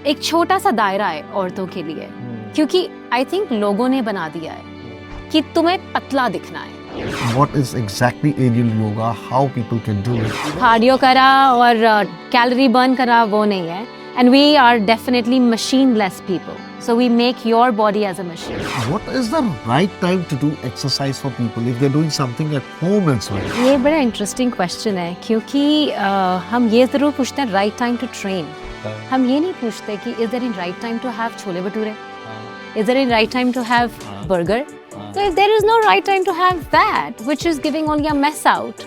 एक छोटा सा दायरा है औरतों के लिए, क्योंकि आई थिंक लोगों ने बना दिया है कि तुम्हें पतला दिखना है. What is exactly aerial yoga? How people can do it? Cardio करा और कैलोरी बर्न करा वो नहीं है. And we are definitely machine-less people. So we make your body as a machine. What is the right time to do exercise for people if they're doing something at home as well? ये बड़ा interesting question है, क्योंकि हम ये ज़रूर पूछते हैं right time to train. हम ये नहीं पूछते कि is there in right time to have chole bhature, is there in right time to have burger. So if there is no right time to have that, which is giving only a mess out,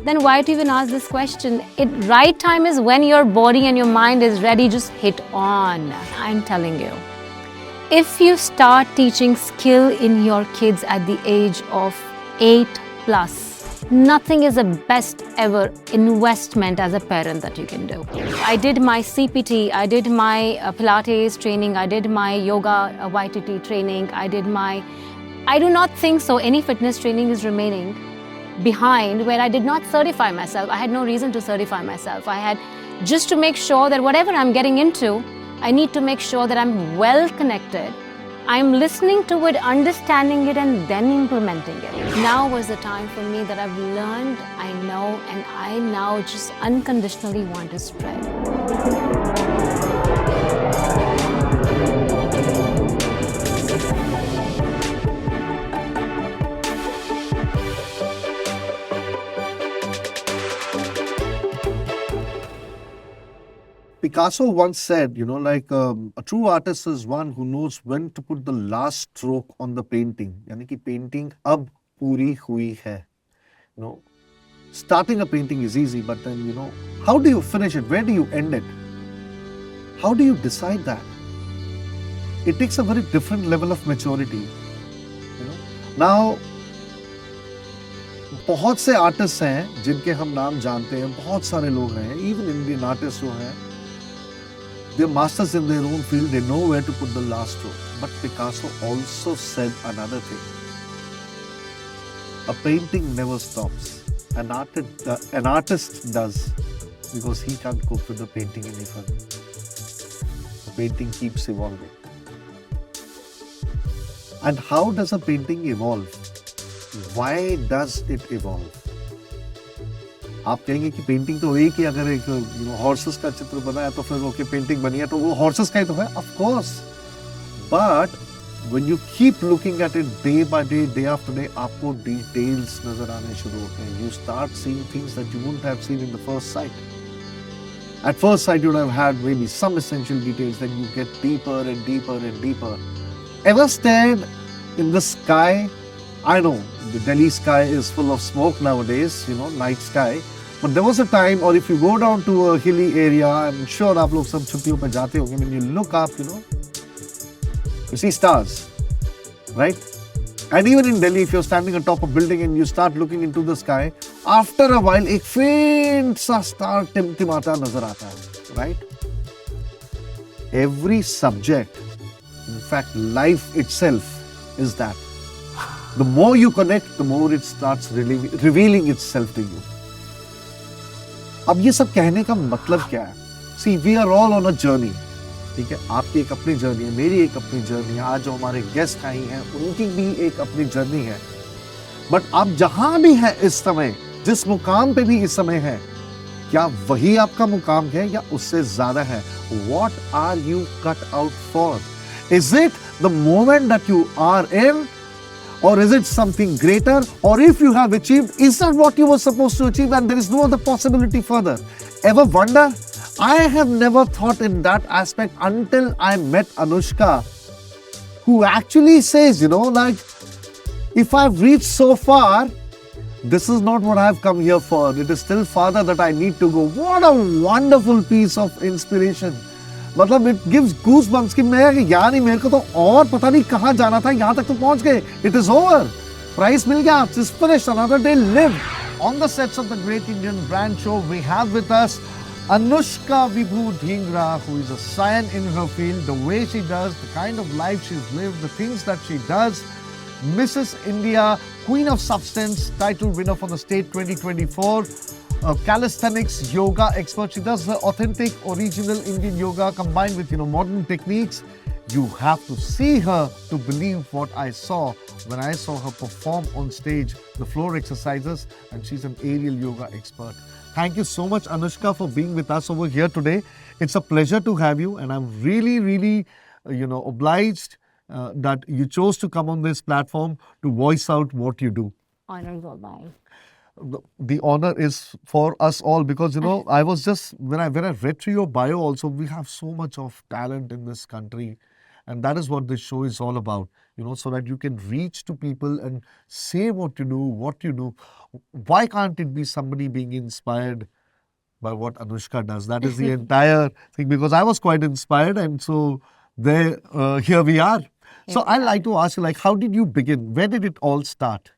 then why do you even ask this question? Right time is when your body and your mind is ready, just hit on. I'm telling you. If you start teaching skill in your kids at the age of 8+, nothing is the best ever investment as a parent that you can do. I did my CPT, I did my Pilates training, I did my yoga YTT training, I do not think so any fitness training is remaining behind where I did not certify myself. I had no reason to certify myself. I had just to make sure that whatever I'm getting into, I need to make sure that I'm well connected. I'm listening to it, understanding it, and then implementing it. Now was the time for me that I've learned, I know, and I now just unconditionally want to spread. Picasso once said, a true artist is one who knows when to put the last stroke on the painting. यानी कि painting अब पूरी हुई है. Starting a painting is easy, but then, how do you finish it? Where do you end it? How do you decide that? It takes a very different level of maturity. Now, बहुत से artist हैं जिनके हम नाम जानते हैं, बहुत सारे लोग हैं, even Indian artists जो हैं, they're masters in their own field, they know where to put the last stroke. But Picasso also said another thing. A painting never stops. An artist does, because he can't cope with the painting any further. The painting keeps evolving. And how does a painting evolve? Why does it evolve? आप कहेंगे कि painting तो एक ही, अगर एक horses का चित्र बनाया तो फिर ओके पेंटिंग बनी है तो वो हॉर्सेस का ही तो है, of course. But when you keep looking at it day by day, day after day, आपको डिटेल्स नजर आने शुरू होते हैं. You start seeing things that you wouldn't have seen in the first sight. At first sight, you would have had maybe some essential details, then you get deeper and deeper and deeper. Ever stared in the sky? I know the Delhi sky is full of smoke nowadays, night sky. But there was a time, or if you go down to a hilly area, I'm sure आप लोग सब छुट्टियों पे जाते होंगे, when you look up, you see stars, right? And even in Delhi, if you're standing on top of a building and you start looking into the sky, after a while, एक faint सा star टिमटिमाता नजर आता है, right? Every subject, in fact, life itself is that. The more you connect, the more it starts revealing itself to you. अब ये सब कहने का मतलब क्या है? See, we are all on a journey. ठीक है, आपकी एक अपनी जर्नी है, मेरी एक अपनी जर्नी है, आज जो हमारे गेस्ट आई हैं उनकी भी एक अपनी जर्नी है. बट आप जहां भी हैं इस समय, जिस मुकाम पे भी इस समय है, क्या वही आपका मुकाम है या उससे ज्यादा है? What are you cut out for? Is it the moment that you are in? Or is it something greater? Or if you have achieved, is that what you were supposed to achieve and there is no other possibility further? Ever wonder? I have never thought in that aspect until I met Anushka, who actually says, if I've reached so far, this is not what I've come here for. It is still farther that I need to go. What a wonderful piece of inspiration. मतलब it gives goosebumps कि यार मेरे को तो और पता नहीं कहाँ जाना था, यहाँ तक तो पहुँच गए. It is over. Prize मिल गया. It's finished. Another day lived. On the sets of the Great Indian Brand Show, we have with us Anushka Vibhu Dhingra, who is a scion in her field. The way she does, the kind of life she's lived, the things that she does. Mrs. India, Queen of Substance, title winner for the state 2024. a calisthenics yoga expert. She does the authentic, original Indian yoga combined with, modern techniques. You have to see her to believe what I saw when I saw her perform on stage, the floor exercises, and she's an aerial yoga expert. Thank you so much, Anushka, for being with us over here today. It's a pleasure to have you, and I'm really, really, obliged that you chose to come on this platform to voice out what you do. Honored all mine. The honor is for us all because, I was just, when I read through your bio also, we have so much of talent in this country. And that is what this show is all about, so that you can reach to people and say what you do. Why can't it be somebody being inspired by what Anushka does? That is the entire thing, because I was quite inspired, and so here we are. So I'd like to ask you, how did you begin? Where did it all start?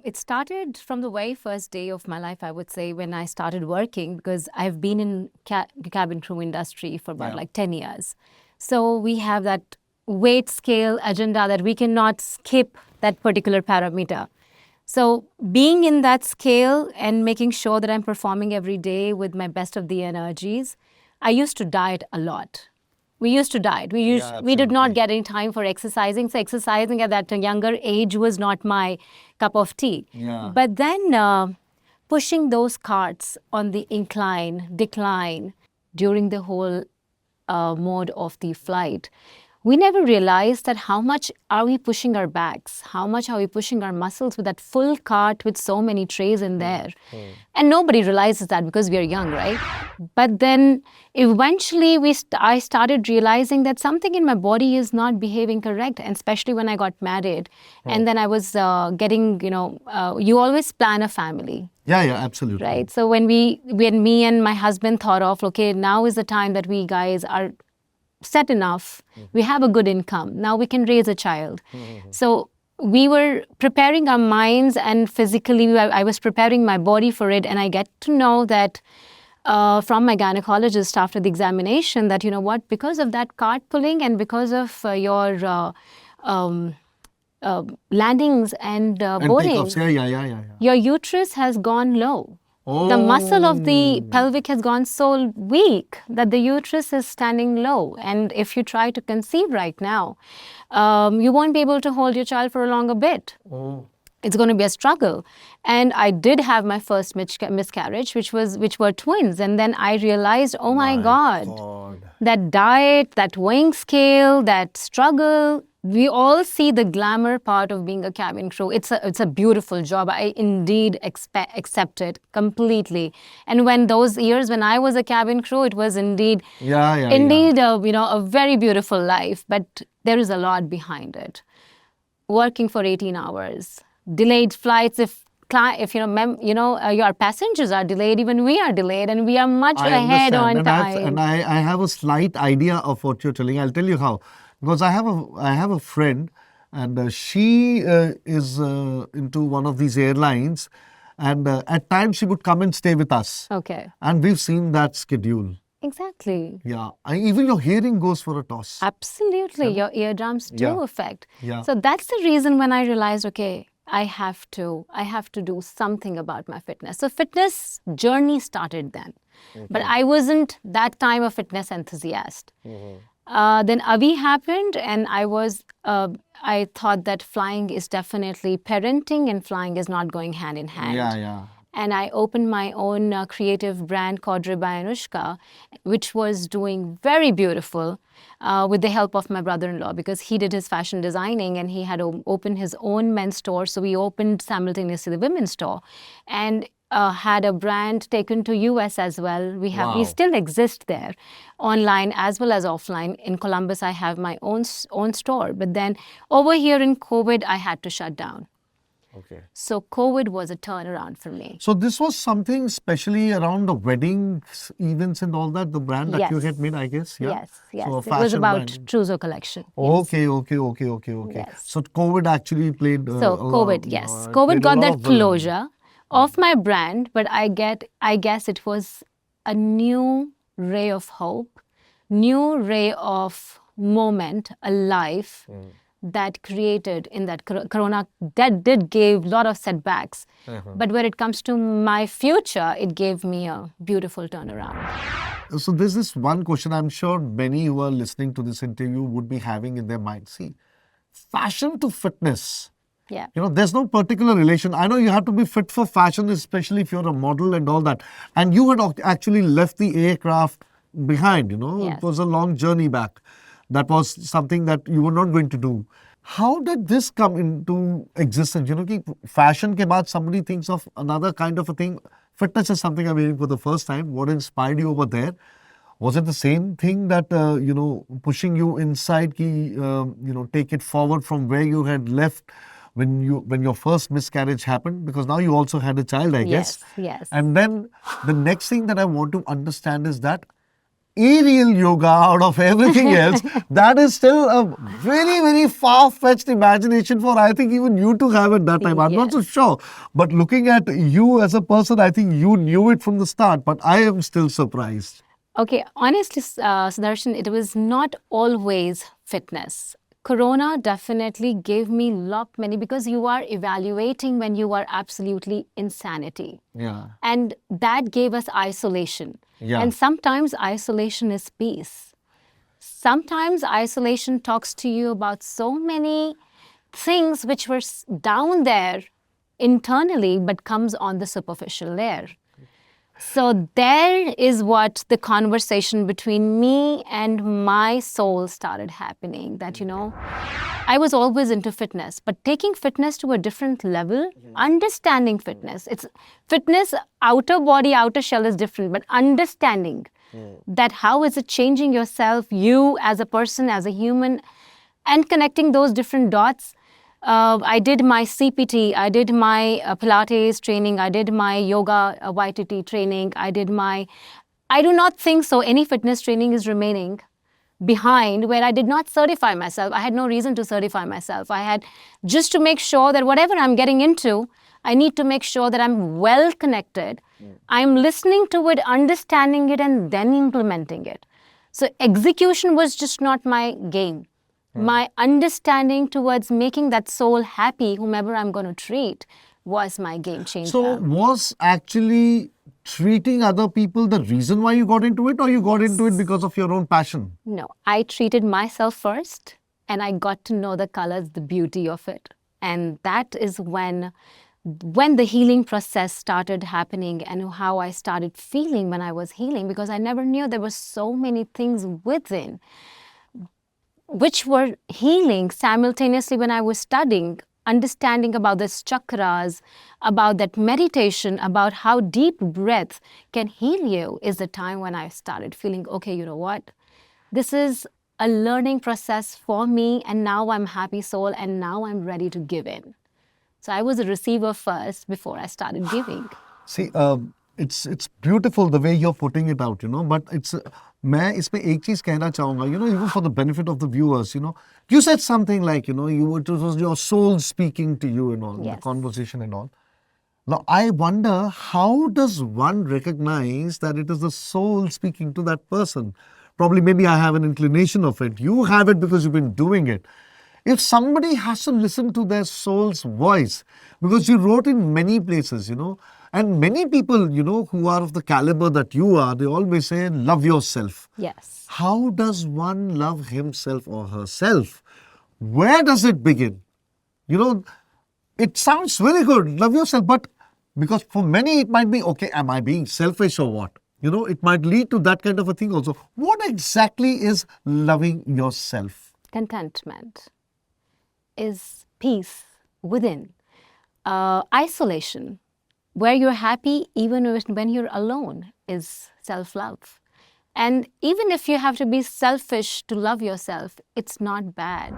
It started from the very first day of my life, I would say, when I started working, because I've been in cabin crew industry for about 10 years. So we have that weight scale agenda that we cannot skip that particular parameter. So being in that scale and making sure that I'm performing every day with my best of the energies, I used to diet a lot. We used to diet. We did not get any time for exercising. So exercising at that younger age was not my cup of tea. Yeah. But then pushing those carts on the decline during the whole mode of the flight, we never realized that how much are we pushing our backs, how much are we pushing our muscles with that full cart with so many trays in there. And nobody realizes that because we are young, right? But then eventually I started realizing that something in my body is not behaving correct, and especially when I got married. And then I was getting, you always plan a family. Yeah, absolutely. Right. So when me and my husband thought of, okay, now is the time that we guys are set enough. We have a good income. Now we can raise a child. So we were preparing our minds, and physically I was preparing my body for it. And I get to know that from my gynecologist after the examination that, because of that cart pulling and because of your landings and boarding, your uterus has gone low. Oh. The muscle of the pelvic has gone so weak that the uterus is standing low. And if you try to conceive right now, you won't be able to hold your child for a longer bit. Oh. It's going to be a struggle. And I did have my first miscarriage, which were twins. And then I realized, oh my God, that diet, that weighing scale, that struggle. We all see the glamour part of being a cabin crew. It's a beautiful job. I indeed accept it completely. And when those years when I was a cabin crew, it was indeed a very beautiful life. But there is a lot behind it. Working for 18 hours, delayed flights. If your passengers are delayed, even we are delayed, and we are much ahead on time. And I have a slight idea of what you're telling. I'll tell you how. Because I have a friend, and she is into one of these airlines, and at times she would come and stay with us. Okay. And we've seen that schedule. Exactly. Yeah. Even your hearing goes for a toss. Absolutely. Your eardrums do affect. Yeah. So that's the reason when I realized, okay, I have to do something about my fitness. So fitness journey started then. Okay. But I wasn't that time a fitness enthusiast. Then Avi happened, and I thought that flying is definitely parenting, and flying is not going hand in hand. Yeah. And I opened my own creative brand called by Anushka, which was doing very beautiful with the help of my brother-in-law, because he did his fashion designing and he had opened his own men's store. So we opened simultaneously the women's store, and had a brand taken to US as well. We still exist there, online as well as offline. In Columbus, I have my own store. But then over here in COVID, I had to shut down. Okay. So COVID was a turnaround for me. So this was something especially around the weddings, events and all that, the brand that you had made, I guess? Yeah? Yes. So it was about Trousseau collection. Okay. Yes. So COVID actually played... COVID, yes. COVID got that closure of my brand, but I guess it was a new ray of hope, new ray of moment, a life that created in that corona, that did give a lot of setbacks. But when it comes to my future, it gave me a beautiful turnaround. So there's this one question I'm sure many who are listening to this interview would be having in their mind. See, fashion to fitness. Yeah. There's no particular relation. I know you have to be fit for fashion, especially if you're a model and all that. And you had actually left the aircraft behind, Yes. It was a long journey back. That was something that you were not going to do. How did this come into existence? Fashion ke baad somebody thinks of another kind of a thing. Fitness is something I'm hearing for the first time. What inspired you over there? Was it the same thing that, pushing you inside, take it forward from where you had left when your first miscarriage happened? Because now you also had a child, I guess. Yes. And then the next thing that I want to understand is that aerial yoga, out of everything else, that is still a very, very far-fetched imagination for, I think, even you to have at that time. I'm not so sure. But looking at you as a person, I think you knew it from the start. But I am still surprised. Okay, honestly, Sudarshan, it was not always fitness. Corona definitely gave me many, because you are evaluating when you are absolutely insanity. Yeah. And that gave us isolation. Yeah. And sometimes isolation is peace. Sometimes isolation talks to you about so many things which were down there internally but comes on the superficial layer. So there is what the conversation between me and my soul started happening. That, I was always into fitness, but taking fitness to a different level, understanding fitness. It's fitness, outer body, outer shell is different, but understanding that how is it changing yourself, you as a person, as a human, and connecting those different dots. I did my CPT, I did my Pilates training, I did my yoga YTT training, I do not think so any fitness training is remaining behind where I did not certify myself. I had no reason to certify myself. I had just to make sure that whatever I'm getting into, I need to make sure that I'm well connected. I'm listening to it, understanding it, and then implementing it. So execution was just not my game. My understanding towards making that soul happy, whomever I'm going to treat, was my game changer. So was actually treating other people the reason why you got into it, or you got into it because of your own passion? No, I treated myself first, and I got to know the colors, the beauty of it. And that is when the healing process started happening and how I started feeling when I was healing, because I never knew there were so many things within which were healing simultaneously when I was studying, understanding about the chakras, about that meditation, about how deep breath can heal you, is the time when I started feeling, okay, you know what? This is a learning process for me, and now I'm happy soul, and now I'm ready to give in. So I was a receiver first before I started giving. See, it's beautiful the way you're putting it out, but it's... मैं इसमें एक चीज कहना चाहूँगा, even for the benefit of the viewers, you said something like, it was your soul speaking to you and all, Yes. the conversation and all. Now, I wonder, how does one recognize that it is the soul speaking to that person? Probably, maybe I have an inclination of it. You have it because you've been doing it. If somebody has to listen to their soul's voice, because you wrote in many places, and many people, who are of the caliber that you are, they always say, love yourself. Yes. How does one love himself or herself? Where does it begin? It sounds very good, love yourself, but because for many it might be, okay, am I being selfish or what? It might lead to that kind of a thing also. What exactly is loving yourself? Contentment is peace within. Isolation, where you're happy even when you're alone, is self-love. And even if you have to be selfish to love yourself, it's not bad,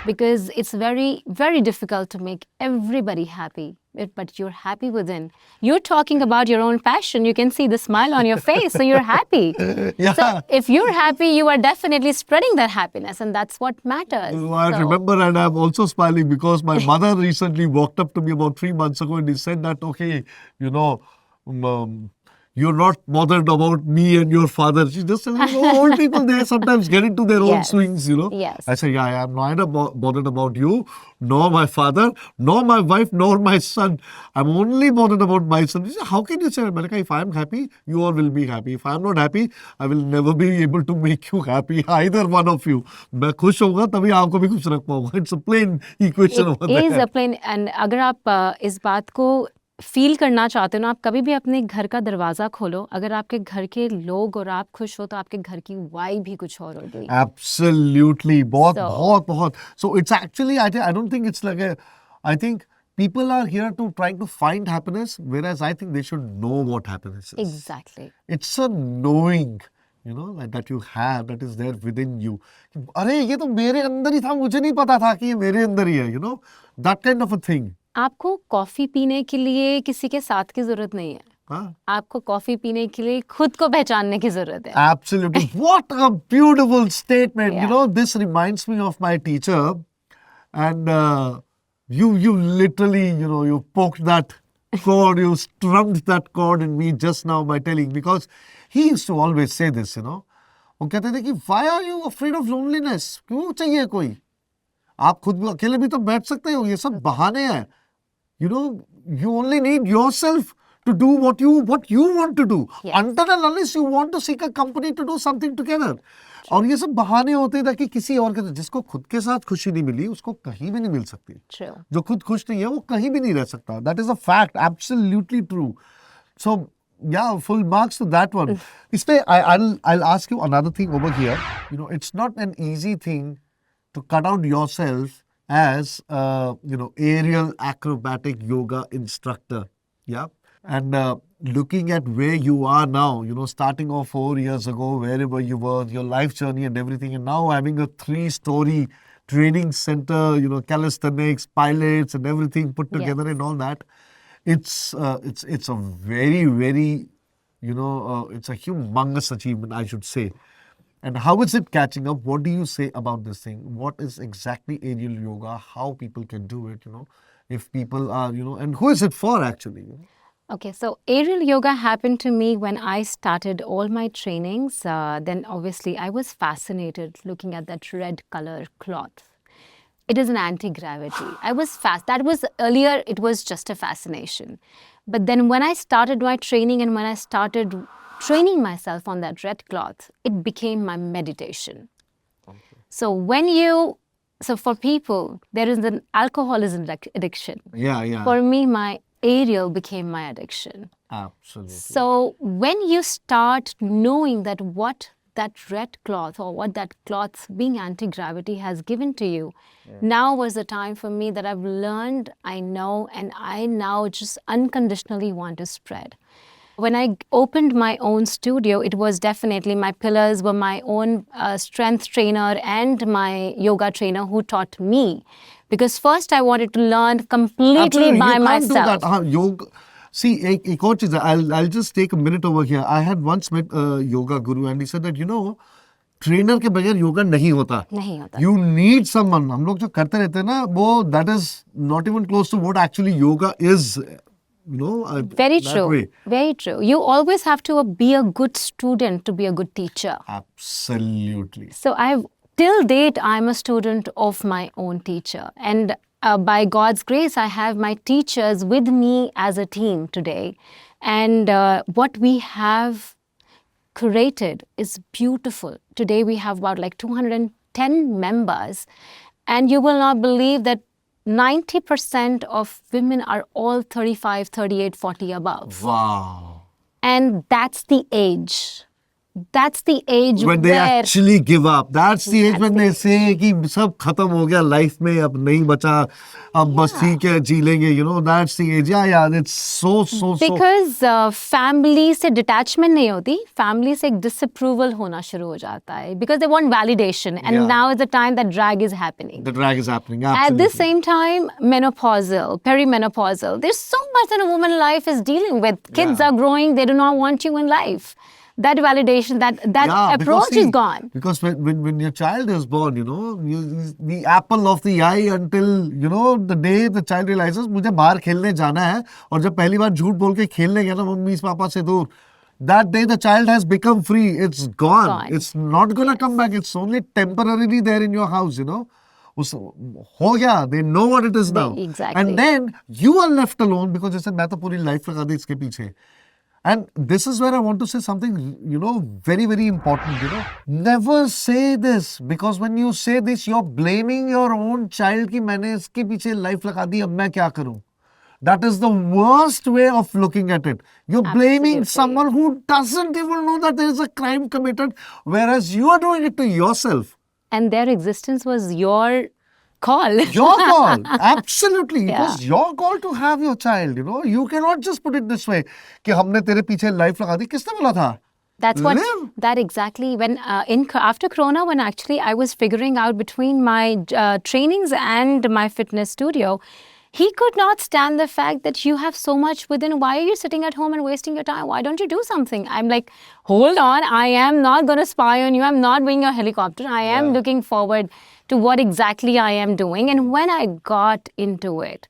because it's very, very difficult to make everybody happy, but you're happy within. You're talking about your own passion. You can see the smile on your face, so you're happy. Yeah. So if you're happy, you are definitely spreading that happiness, and that's what matters. I remember, and I'm also smiling because my mother recently walked up to me about 3 months ago and he said that, okay, you're not bothered about me and your father. She just said, old people, they sometimes get into their own swings, Yes. I say, yeah, I'm not bothered about you, nor my father, nor my wife, nor my son. I'm only bothered about my son. She said, how can you say, Malika, if I'm happy, you all will be happy. If I'm not happy, I will never be able to make you happy, either one of you. मैं खुश होगा तभी आपको भी खुश रख पाऊंगा. It's a plain equation over there. It is a plain, and अगर आप इस बात को फील करना चाहते हो ना, आप कभी भी अपने घर का दरवाजा खोलो, अगर आपके घर के लोग और आप खुश हो तो आपके घर की वाइब भी कुछ और होगी. Absolutely. बहुत. So it's actually, I don't think it's like I think people are here to trying to find happiness, whereas I think they should know what happiness is. Exactly. It's a knowing, that you have, that is there within you. अरे ये तो मेरे अंदर ही था, मुझे नहीं पता था कि ये मेरे अंदर ही है, that kind of a thing. आपको कॉफी पीने के लिए किसी के साथ की जरूरत नहीं है. आपको कॉफी पीने के लिए खुद को पहचानने की जरूरत है. Absolutely. What a beautiful statement. Yeah. This reminds me of my teacher, and you literally, you poked that chord, you strummed that chord in me just now by telling, because he used to always say this, वो कहते थे कि why are you afraid of loneliness? क्यों चाहिए कोई? आप खुद अकेले भी तो बैठ सकते हो, ये सब बहाने हैं. You only need yourself to do what you want to do. Yes. Until and unless you want to seek a company to do something together. और ये सब बहाने होते हैं ताकि किसी और के, जिसको खुद के साथ खुशी नहीं मिली, उसको कहीं भी नहीं मिल सकती. True. जो खुद खुश नहीं है, वो कहीं भी नहीं रह सकता. That is a fact. Absolutely true. So, yeah, full marks to that one. I'll ask you another thing over here. It's not an easy thing to cut out yourself as aerial acrobatic yoga instructor. Yeah. And looking at where you are now, starting off 4 years ago, wherever you were, your life journey and everything, and now having a 3-story training center, calisthenics, pilates and everything put together and all that. It's a very, very, it's a humongous achievement, I should say. And how is it catching up? What do you say about this thing? What is exactly aerial yoga? How people can do it, if people are, and who is it for actually? Okay, so aerial yoga happened to me when I started all my trainings. Then obviously I was fascinated looking at that red color cloth. It is an anti-gravity. I was that was earlier, it was just a fascination. But then when I started my training and when I started training myself on that red cloth, it became my meditation. Okay. So for people, there is an alcoholism addiction. Yeah. For me, my aerial became my addiction. Absolutely. So when you start knowing that what that red cloth or what that cloth being anti-gravity has given to you, now was the time for me that I've learned, I know, and I now just unconditionally want to spread. When I opened my own studio, it was definitely my pillars were my own strength trainer and my yoga trainer who taught me. Because first I wanted to learn completely by myself. Yoga. See, एक और चीज़ है. I'll just take a minute over here. I had once met a yoga guru and he said that, trainer के बगैर yoga नहीं होता. You need someone. हम लोग जो करते रहते हैं ना, वो that is not even close to what actually yoga is. Very true. Very true. You always have to be a good student to be a good teacher. Absolutely. So till date, I'm a student of my own teacher. And by God's grace, I have my teachers with me as a team today. And what we have created is beautiful. Today, we have about 210 members. And you will not believe that 90% of women are all 35, 38, 40 above. Wow. And that's the age. That's the age when they actually give up. That's the age when they say कि सब खत्म हो गया life में, अब नहीं बचा, अब बस ठीक है जी लेंगे. That's the age. Yeah. It's so. Because family से detachment नहीं होती, family से एक disapproval होना शुरू हो जाता है. Because they want validation, and now is the time that drag is happening. The drag is happening. Absolutely. At the same time, menopausal, perimenopausal. There's so much that a woman's life is dealing with. Kids are growing; they do not want you in life. That validation, that approach is gone. Because when your child is born, the apple of the eye until, the day the child realizes, मुझे बाहर खेलने जाना है, और जब पहली बार झूठ बोल के खेलने गया ना मम्मी पापा से दूर, that day the child has become free. It's gone. Gone. It's not going to come back. It's only temporarily there in your house, you know. हो गया, they know what it is now. Exactly. And then you are left alone because जैसे मैं तो पूरी life लगा दी इसके पीछे. And this is where I want to say something, you know, very, very important, you know. Never say this, because when you say this, you're blaming your own child कि मैंने इसके पीछे life लगा दी, अब मैं क्या करूं? That is the worst way of looking at it. You're blaming someone who doesn't even know that there is a crime committed, whereas you are doing it to yourself. And their existence was your call. Your call. Absolutely. It Yeah. was your call to have your child, you know. You cannot just put it this way, कि हमने तेरे पीछे life लगा दी, किसने बोला था? That's what, Live. that exactly, when after Corona, when actually I was figuring out between my trainings and my fitness studio, he could not stand the fact that you have so much within. Why are you sitting at home and wasting your time? Why don't you do something? I'm like, hold on, I am not going to spy on you. I'm not being a helicopter. I am looking forward to what exactly I am doing. And when I got into it,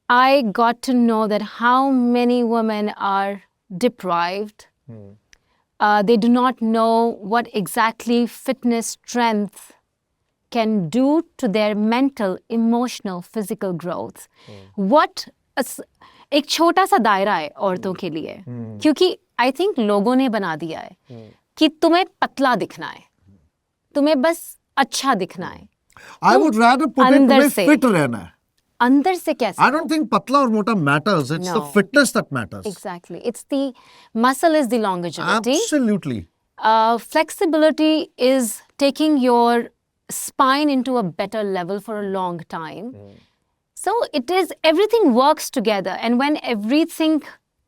I got to know that how many women are deprived. They do not know what exactly fitness strength can do to their mental, emotional, physical growth. What एक छोटा सा दायरा है औरतों के लिए, क्योंकि I think लोगों ने बना दिया है कि तुम्हें पतला दिखना है, तुम्हें बस अच्छा दिखना है. I would rather put it तुम्हें fit रहना है. अंदर से कैसे? I don't think पतला और मोटा matters. It's the fitness that matters. Exactly. It's the muscle is the longevity. Absolutely. Flexibility is taking your spine into a better level for a long time. So it is, everything works together. And when everything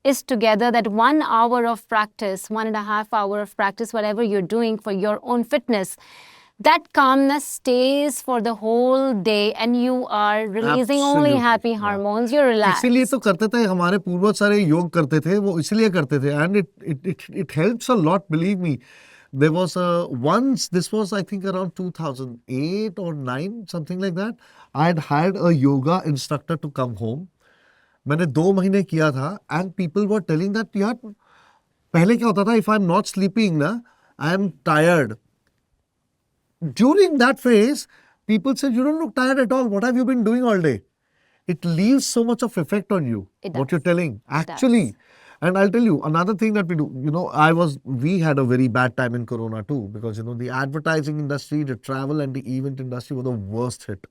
is together, that 1 hour of practice, 1.5 hour of practice, whatever you're doing for your own fitness, that calmness stays for the whole day and you are releasing only happy hormones. You're relaxed. इसीलिए तो करते थे, हमारे पूर्वज सारे योग करते थे, वो इसलिए करते थे. And it helps a lot, believe me. There was once, this was I think around 2008 or 9, something like that. I had hired a yoga instructor to come home. मैंने 2 महीने किया था, and people were telling that यार पहले क्या होता था, if I'm not sleeping ना, I am tired. During that phase, people said, you don't look tired at all. What have you been doing all day? It leaves so much of effect on you, what you're telling. Actually. And I'll tell you, another thing that we do, you know, we had a very bad time in Corona too, because, you know, the advertising industry, the travel and the event industry were the worst hit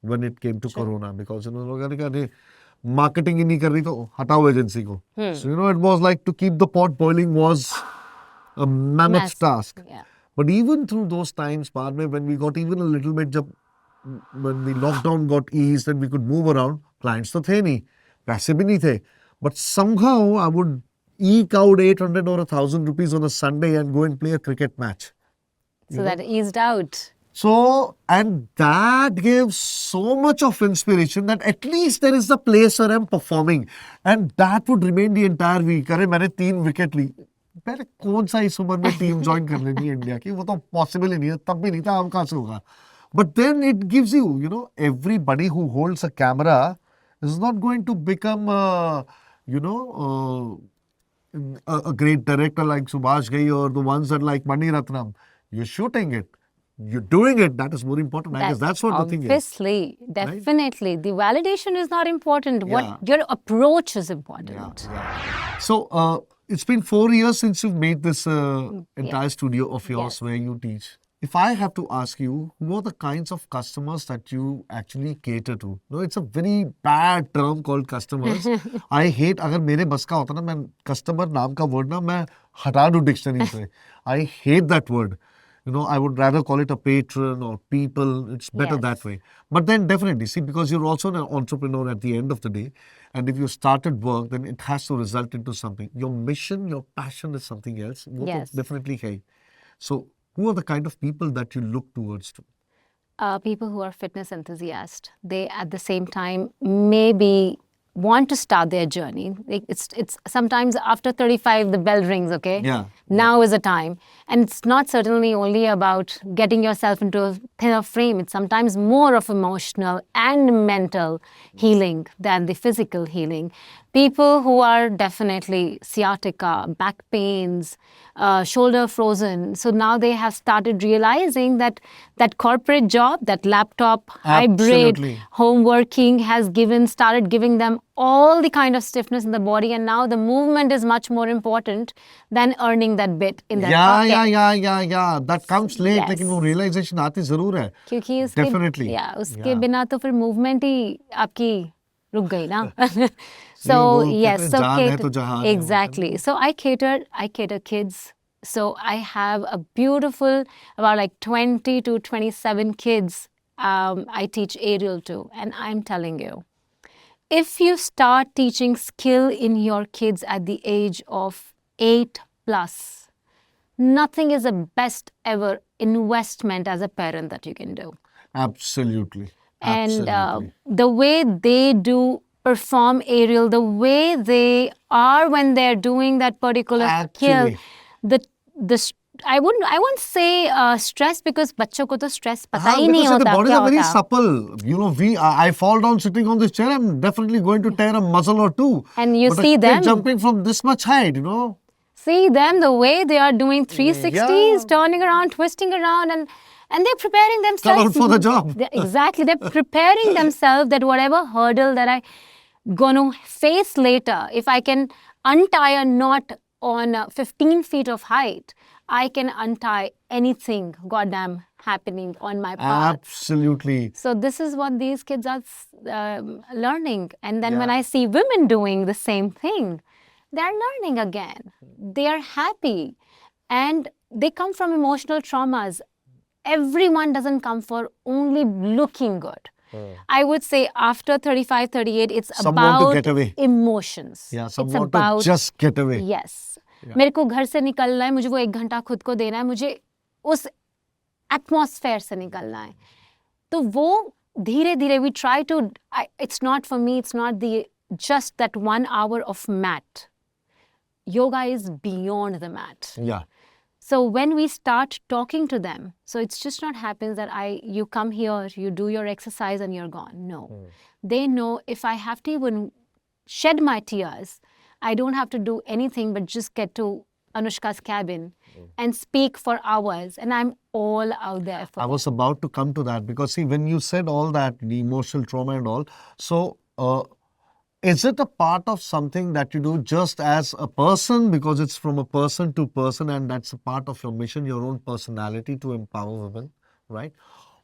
when it came to Corona, because, you know, लोगों ने कहा marketing ही नहीं कर रही तो हटाओ agency को. So, you know, it was like to keep the pot boiling was a mammoth task. Yeah. But even through those times, बाद में, when we got even a little bit, when the lockdown got eased and we could move around, clients तो थे नहीं, पैसे भी नहीं थे. But somehow I would eke out 800 or 1,000 rupees on a Sunday and go and play a cricket match. So that eased out. So, and that gives so much of inspiration that at least there is a place where I'm performing. And that would remain the entire week. अरे मैंने 3 wicket ली. मैंने कौन सा इस उम्र में team join कर लेनी है इंडिया की, वो तो पॉसिबल ही नहीं है, तब भी नहीं था, अब कहाँ से होगा. But then it gives you, you know, everybody who holds a camera is not going to become you know, a great director like Subhash Ghai or the ones that like Mani Ratnam. You're shooting it. You're doing it. That is more important. I guess that's what the thing is. Obviously, definitely. Right? The validation is not important. What your approach is important. Yeah. So, it's been 4 years since you've made this entire studio of yours where you teach. If I have to ask you, who are the kinds of customers that you actually cater to? No, it's a very bad term called customers. I hate, अगर मेरे बस का होता ना, मैं customer नाम का word ना मैं हटा दूँ dictionary से. I hate that word. You know, I would rather call it a patron or people. It's better that way. But then definitely, see, because you're also an entrepreneur at the end of the day. And if you started work, then it has to result into something. Your mission, your passion is something else. Yes. Definitely hai. So, who are the kind of people that you look towards to? People who are fitness enthusiasts. They, at the same time, maybe want to start their journey. It's sometimes after 35, the bell rings, okay? Yeah. Now is the time. And it's not certainly only about getting yourself into a thinner frame. It's sometimes more of emotional and mental healing than the physical healing. People who are definitely sciatica, back pains, shoulder frozen. So now they have started realizing that that corporate job, that laptop, hybrid, Absolutely. home working has started giving them all the kind of stiffness in the body. And now the movement is much more important than earning that bit in their pocket. Yeah. That comes late, Yes. लेकिन वो realization आती जरूर है. क्योंकि उसके Definitely. उसके बिना तो फिर movement ही आपकी रुक गई ना. So वो yes, कहते हैं, so जान है तो जहान है, exactly. So I cater kids. So I have a beautiful about like 20 to 27 kids. I teach aerial to, and I'm telling you, if you start teaching skill in your kids at the age of 8 plus, nothing is the best ever investment as a parent that you can do. Absolutely. And Absolutely. the way they do perform aerial, the way they are when they're doing that particular skill, Actually. the I won't say stress, because बच्चों को तो stress पता ही नहीं because the होता bodies क्या are very होता. supple. You know, I fall down sitting on this chair, I'm definitely going to tear a muscle or two. And you But see a kid them. jumping from this much height, you know. See them, the way they are doing 360s, turning around, twisting around, and they're preparing themselves. Come out for the job. Exactly. They're preparing themselves that whatever hurdle that I gonna face later, if I can untie a knot on 15 feet of height, I can untie anything goddamn happening on my path. Absolutely. So this is what these kids are learning. And then when I see women doing the same thing, they're learning again. They are happy. And they come from emotional traumas. Everyone doesn't come for only looking good. I would say after 35, 38, it's Some want to about get away. emotions. Yeah, some it's want about, to just get away. Yes. मेरे को घर से निकलना है, मुझे वो 1 घंटा खुद को देना है, मुझे उस एटमॉस्फेयर से निकलना है. तो वो धीरे धीरे we try to, it's not for me, it's not just that 1 hour of mat. Yoga is beyond the mat. Yeah. So when we start talking to them, so it's just not happens that you come here, you do your exercise and you're gone. No. They know if I have to even shed my tears, I don't have to do anything but just get to Anushka's cabin and speak for hours, and I'm all out there for I was about to come to that, because see, when you said all that, the emotional trauma and all, so is it a part of something that you do just as a person, because it's from a person to person and that's a part of your mission, your own personality to empower women, right?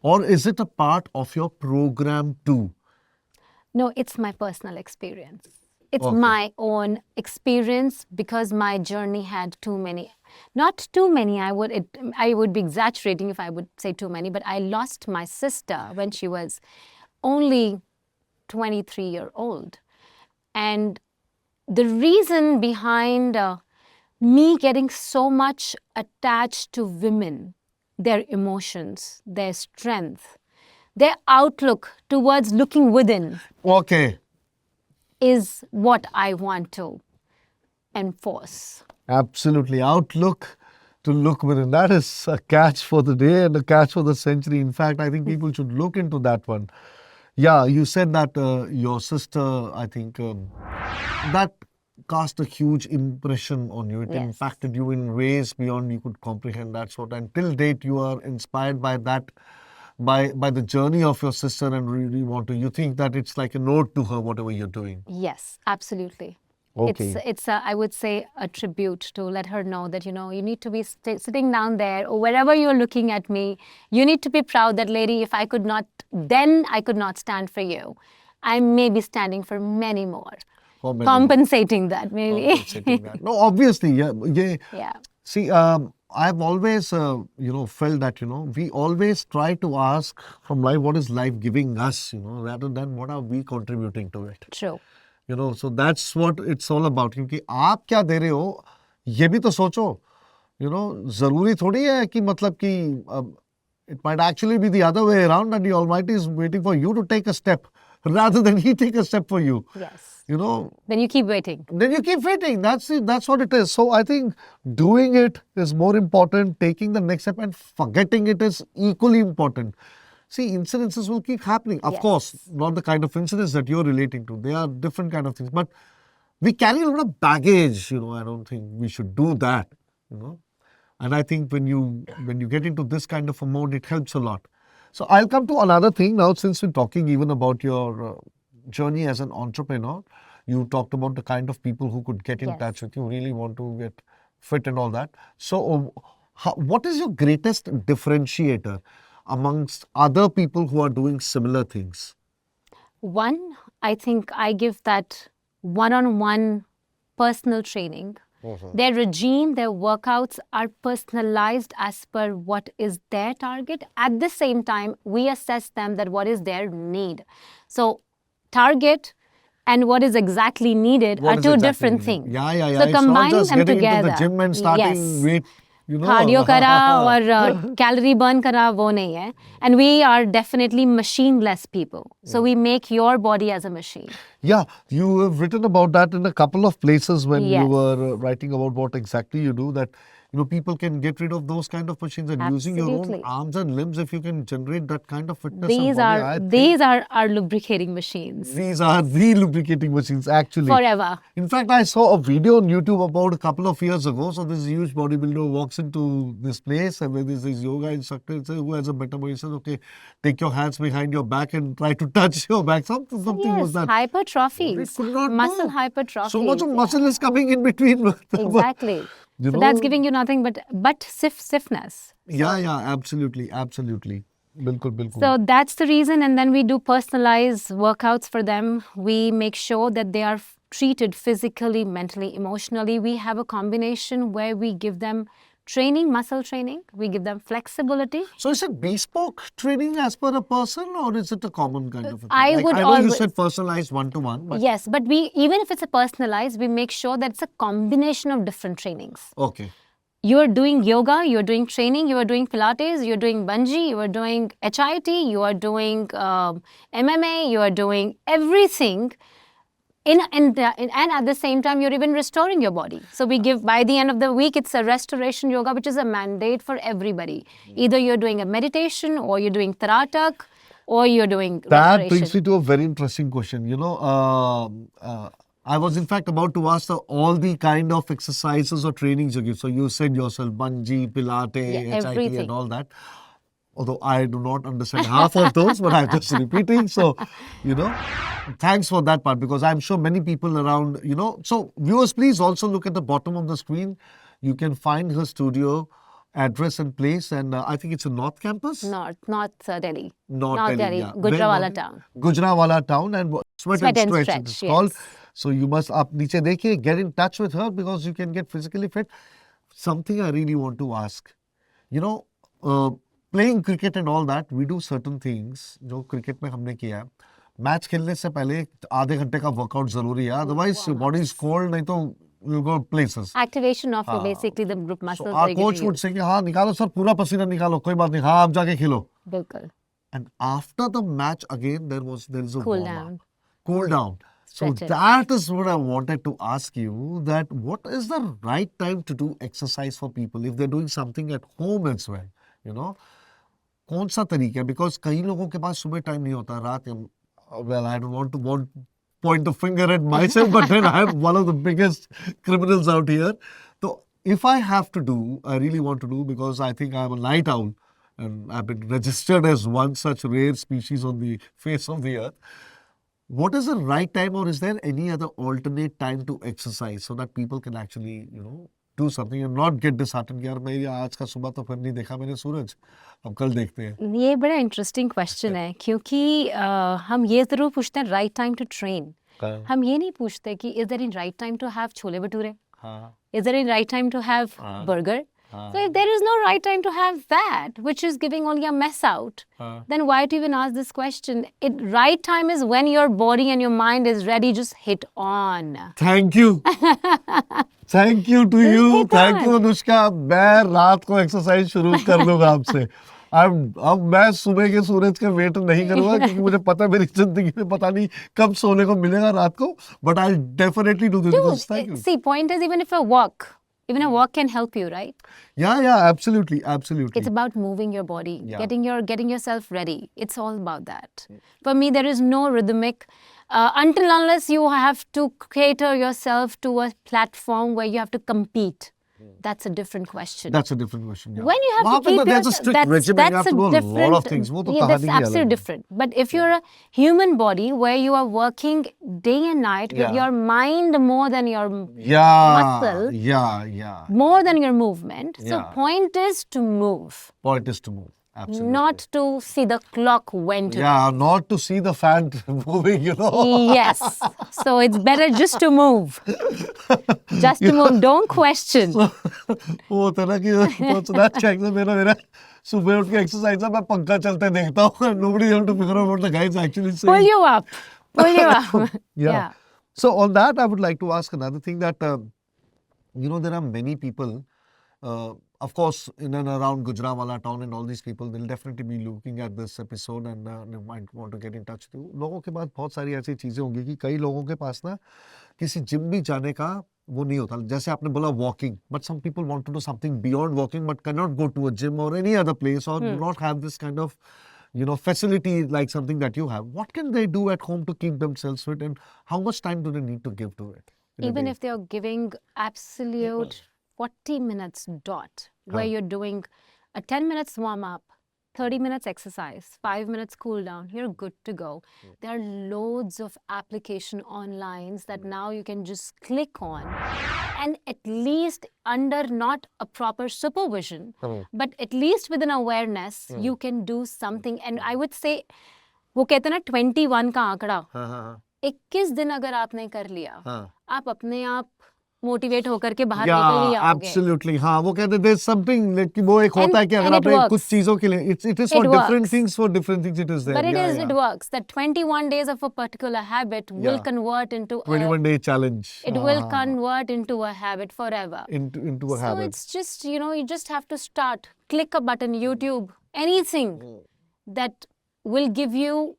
Or is it a part of your program too? No, it's my personal experience. It's Okay. my own experience, because my journey had too many. Not too many, I would be exaggerating if I would say too many, but I lost my sister when she was only 23-year-old. And the reason behind me getting so much attached to women, their emotions, their strength, their outlook towards looking within, Okay. is what I want to enforce. Absolutely. Outlook to look within. That is a catch for the day and a catch for the century. In fact, I think people should look into that one. Yeah, you said that your sister, I think, that cast a huge impression on you. It Yes. impacted you in ways beyond you could comprehend. That's what. And till date, you are inspired by that, by the journey of your sister, and really want to. You think that it's like a note to her, whatever you're doing. Yes, absolutely. Okay. It's I would say a tribute to let her know that, you need to be sitting down there, or wherever you're looking at me, you need to be proud that, lady, if I could not, then I could not stand for you. I may be standing for many more. For many Compensating that, maybe. Compensating that. No, obviously, yeah. Yeah. See, I've always, felt that, we always try to ask from life, what is life giving us, rather than what are we contributing to it. True. So that's what it's all about. क्योंकि आप क्या दे रहे हो, ये भी तो सोचो. ज़रूरी थोड़ी है कि मतलब कि it might actually be the other way around, and the Almighty is waiting for you to take a step rather than He take a step for you. Yes. Then you keep waiting. Then you keep waiting. That's it. That's what it is. So I think doing it is more important. Taking the next step and forgetting it is equally important. See, incidences will keep happening. Of Yes. course, not the kind of incidents that you're relating to. They are different kind of things. But we carry a lot of baggage, I don't think we should do that, And I think when you get into this kind of a mode, it helps a lot. So I'll come to another thing now, since we're talking even about your journey as an entrepreneur. You talked about the kind of people who could get in touch with you, really want to get fit and all that. So what is your greatest differentiator amongst other people who are doing similar things? One, I think I give that one-on-one personal training. Their regime, their workouts are personalized as per what is their target. At the same time, we assess them that what is their need. So target and what is exactly needed are two different things. Yeah. So it's combining not just them getting together. into the gym and starting weight. Cardio kara or calorie burn kara, wo nahi hai. And we are definitely machine-less people. So we make your body as a machine. Yeah, you have written about that in a couple of places when you were writing about what exactly you do, that people can get rid of those kind of machines and using your own arms and limbs, if you can generate that kind of fitness. These are our lubricating machines. These are the lubricating machines, actually. Forever. In fact, I saw a video on YouTube about a couple of years ago. So this huge bodybuilder walks into this place and there's this yoga instructor who has a metabolism. He says, okay, take your hands behind your back and try to touch your back. Something was that. Hypertrophy. Muscle hypertrophy. So much of muscle is coming in between. Exactly. So that's giving you nothing but stiffness. Yeah, absolutely. Bilkul. So that's the reason. And then we do personalized workouts for them. We make sure that they are treated physically, mentally, emotionally. We have a combination where we give them training, muscle training. We give them flexibility. So is it bespoke training as per a person, or is it a common kind of a thing? I know you said personalized one-to-one. But yes, but even if it's a personalized, we make sure that it's a combination of different trainings. Okay. You are doing yoga, you are doing training, you are doing Pilates, you are doing bungee, you are doing HIT, you are doing MMA, you are doing everything. And at the same time, you're even restoring your body. So we give, by the end of the week, it's a restoration yoga, which is a mandate for everybody. Either you're doing a meditation, or you're doing Taratak, or you're doing That brings me to a very interesting question. I was in fact about to ask all the kind of exercises or trainings you give. So you said yourself bungee, Pilates, HIT and all that. Although I do not understand half of those, but I'm just repeating. So, thanks for that part, because I'm sure many people around, So viewers, please also look at the bottom of the screen. You can find her studio address and place, and I think it's a North Campus? North Delhi. North Delhi, yeah. Gujranwala town. Gujranwala town, and Sweat and Stretch it's called. Yes. So you must niche dekhiye, get in touch with her, because you can get physically fit. Something I really want to ask. Playing cricket and all that, we do certain things जो cricket में हमने किया है. Match खेलने से पहले आधे घंटे का वर्कआउट जरूरी है, otherwise body is cold, नहीं तो you'll go places. Activation of basically the group muscles. So our coach would say कि हाँ निकालो सर, पूरा पसीना निकालो, कोई बात नहीं, हाँ आप जाके खेलो. बिल्कुल. And after the match again, there is a cool down. So Stretch that is what I wanted to ask you, that what is the right time to do exercise for people if they're doing something at home as well, कौन सा तरीका है? Because कई लोगों के पास सुबह time नहीं होता, रात. Well, I don't want to point the finger at myself, but then I'm one of the biggest criminals out here. So if I have to do, I really want to do, because I think I'm a night owl and I've been registered as one such rare species on the face of the earth. What is the right time, or is there any other alternate time to exercise so that people can actually, do something and not get disheartened? यार मैं आज का सुबह तो फिर नहीं देखा मैंने सूरज, अब कल देखते हैं. ये बड़ा इंटरेस्टिंग क्वेश्चन है, क्योंकि हम ये जरूर पूछते हैं राइट टाइम टू ट्रेन. हम ये नहीं पूछते कि is there in right time to have chole bhature, is there in right time to have burger. So if there is no right time to have that, which is giving only a mess out, then why to even ask this question? Right time is when your body and your mind is ready, just hit on. Thank you. Thank you to you. Thank you, Anushka. मैं रात को exercise शुरू कर दूंगा आपसे. अब मैं सुबह के सूरज का वेट नहीं करूंगा, क्योंकि मुझे पता है मेरी जिंदगी में पता नहीं कब सोने को मिलेगा रात को. But I'll definitely do this. Thank you. See, point is, even a walk can help you, right? Yeah, absolutely. It's about moving your body, getting yourself ready. It's all about that. For me, there is no rhythmic until unless you have to cater yourself to a platform where you have to compete. That's a different question. That's a different question. Yeah. When you have वहाँ to पे keep तो there's a yourself, strict regimen. You have to do a lot of things. वो तो yeah, that's कहानी ही absolutely अलग है. different. But if you're a human body where you are working day and night with Yeah. your mind more than your Yeah. muscle, Yeah. more than your movement, so Yeah. point is to move, Point is to move. Absolutely. not to see the clock when to. Yeah, not to see the fan moving, you know. Yes. So it's better just to move. Just to move. Don't question. वो होता है ना कि that's check मेरा सुबह उठ के exercise है मैं पंखा चलते देखता हूँ. Nobody have to figure out what the guy is actually saying. Pull you up. Pull you up. Yeah. So on that, I would like to ask another thing that, there are many people, of course, in and around Gujranwala town and all these people, they'll definitely be looking at this episode and they might want to get in touch with you. लोगों के पास बहुत सारी ऐसी चीजें होंगी कि कई लोगों के पास ना किसी जिम भी जाने का वो नहीं होता. जैसे आपने बोला walking, but some people want to do something beyond walking but cannot go to a gym or any other place or do not have this kind of facility like something that you have. What can they do at home to keep themselves fit and how much time do they need to give to it? Even if they're giving absolute 40 minutes dot, where you're doing a 10 minutes warm up, 30 minutes exercise, 5 minutes cool down, you're good to go. There are loads of application online that now you can just click on and at least under not a proper supervision, but at least with an awareness, you can do something. And I would say, वो कहते हैं ना 21 का आंकड़ा, 21 दिन अगर आपने कर लिया, आप अपने आप मोटिवेट होकर के बाहर निकल ही आओगे. Absolutely. हाँ, वो कहते हैं there's something like वो एक होता है कि अगर आपने कुछ चीजों के लिए it is for different things, for different things it is there. But it works. That 21 days of a particular habit will convert into 21-day challenge. It will convert into a habit forever. Into a habit. So it's just, you just have to start. Click a button, YouTube, anything that will give you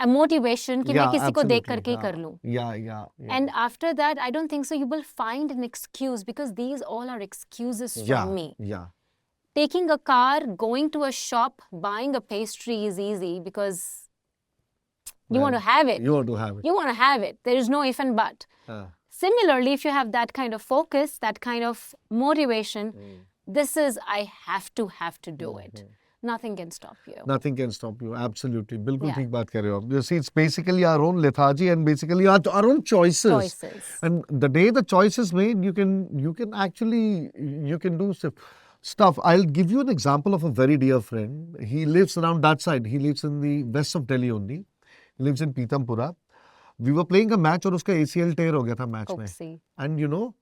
a motivation कि मैं किसी को देख करके ही कर लूं. Yeah. And after that, I don't think so you will find an excuse because these all are excuses for me. Yeah. Taking a car, going to a shop, buying a pastry is easy because you want to have it. You want to have it. You want to have it. There is no if and but. Similarly, if you have that kind of focus, that kind of motivation, this is, I have to do it. Nothing can stop you. Nothing can stop you. Absolutely. बिल्कुल ठीक बात कर रहे हो आप. You see, it's basically our own lethargy and basically our own choices. And the day the choice is made, you can actually do stuff. I'll give you an example of a very dear friend. He lives around that side. He lives in the west of Delhi only. He lives in Pitampura. We were playing a match और उसका ACL tear हो गया था match में. And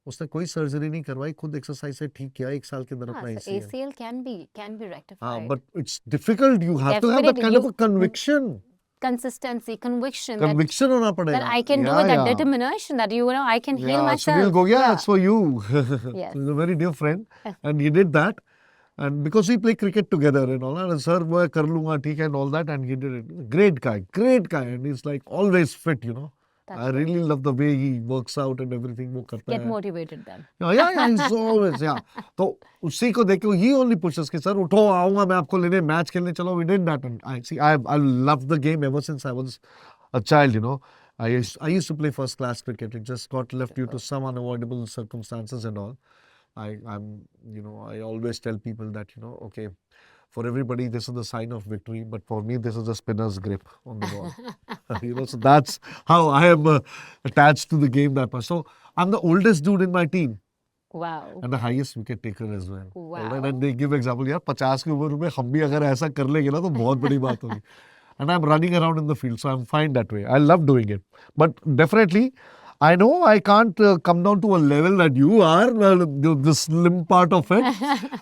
उसने कोई surgery नहीं करवाई, खुद एक्सरसाइज से ठीक किया 1 साल के अंदर अपना ACL can be rectified. But it's difficult. You have to have that kind of a conviction. Consistency, conviction होना पड़ेगा. That I can do it, that determination that I can heal myself. Sunil Gogia, that's for you. Yes. He's a very dear friend and he did that. And because we play cricket together and all that, and sir, मैं कर लूँगा ठीक है and all that, and he did it. Great guy, and he's like always fit, I really love the way he works out and everything वो करता है. Get motivated then. Yeah, he's always, तो उसी को देख के he only pushes कि sir उठो आऊँगा मैं आपको लेने मैच खेलने चलो. We did that and I loved the game ever since I was a child, I used to play first class cricket. It just got left due to some unavoidable circumstances and all. I always tell people that, okay, for everybody, this is the sign of victory. But for me, this is the spinner's grip on the ball. So that's how I am attached to the game that much. So I'm the oldest dude in my team. Wow. And the highest wicket taker as well. Wow. Right? And they give example, 50 की उम्र में हम भी अगर ऐसा कर लेंगे ना तो बहुत बड़ी बात होगी. And I'm running around in the field, so I'm fine that way. I love doing it. But definitely, I know I can't come down to a level that you are, the slim part of it.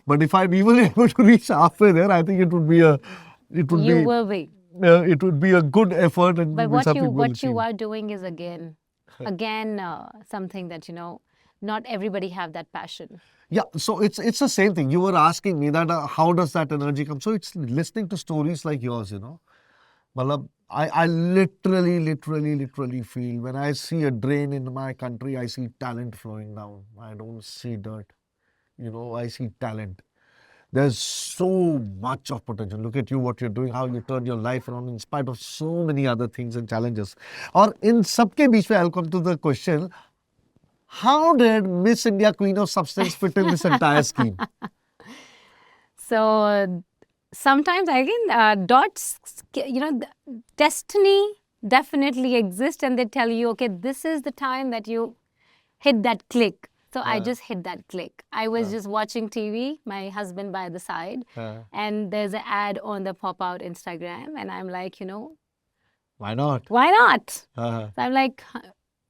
But if I'm even able to reach halfway there, I think it would be a good effort. And but what you are doing is again something that not everybody have that passion. Yeah, so it's the same thing. You were asking me that how does that energy come? So it's listening to stories like yours, I literally feel when I see a drain in my country, I see talent flowing down. I don't see dirt. I see talent. There's so much of potential. Look at you, what you're doing, how you turn your life around in spite of so many other things and challenges. Or in sabke beech mein, I'll come to the question, how did Miss India Queen of Substance fit in this entire scheme? So sometimes I think dots, destiny definitely exists, and they tell you, okay, this is the time that you hit that click. So I just hit that click. I was just watching TV, my husband by the side, and there's an ad on the pop-out Instagram, and I'm like, Why not? why not? So I'm like,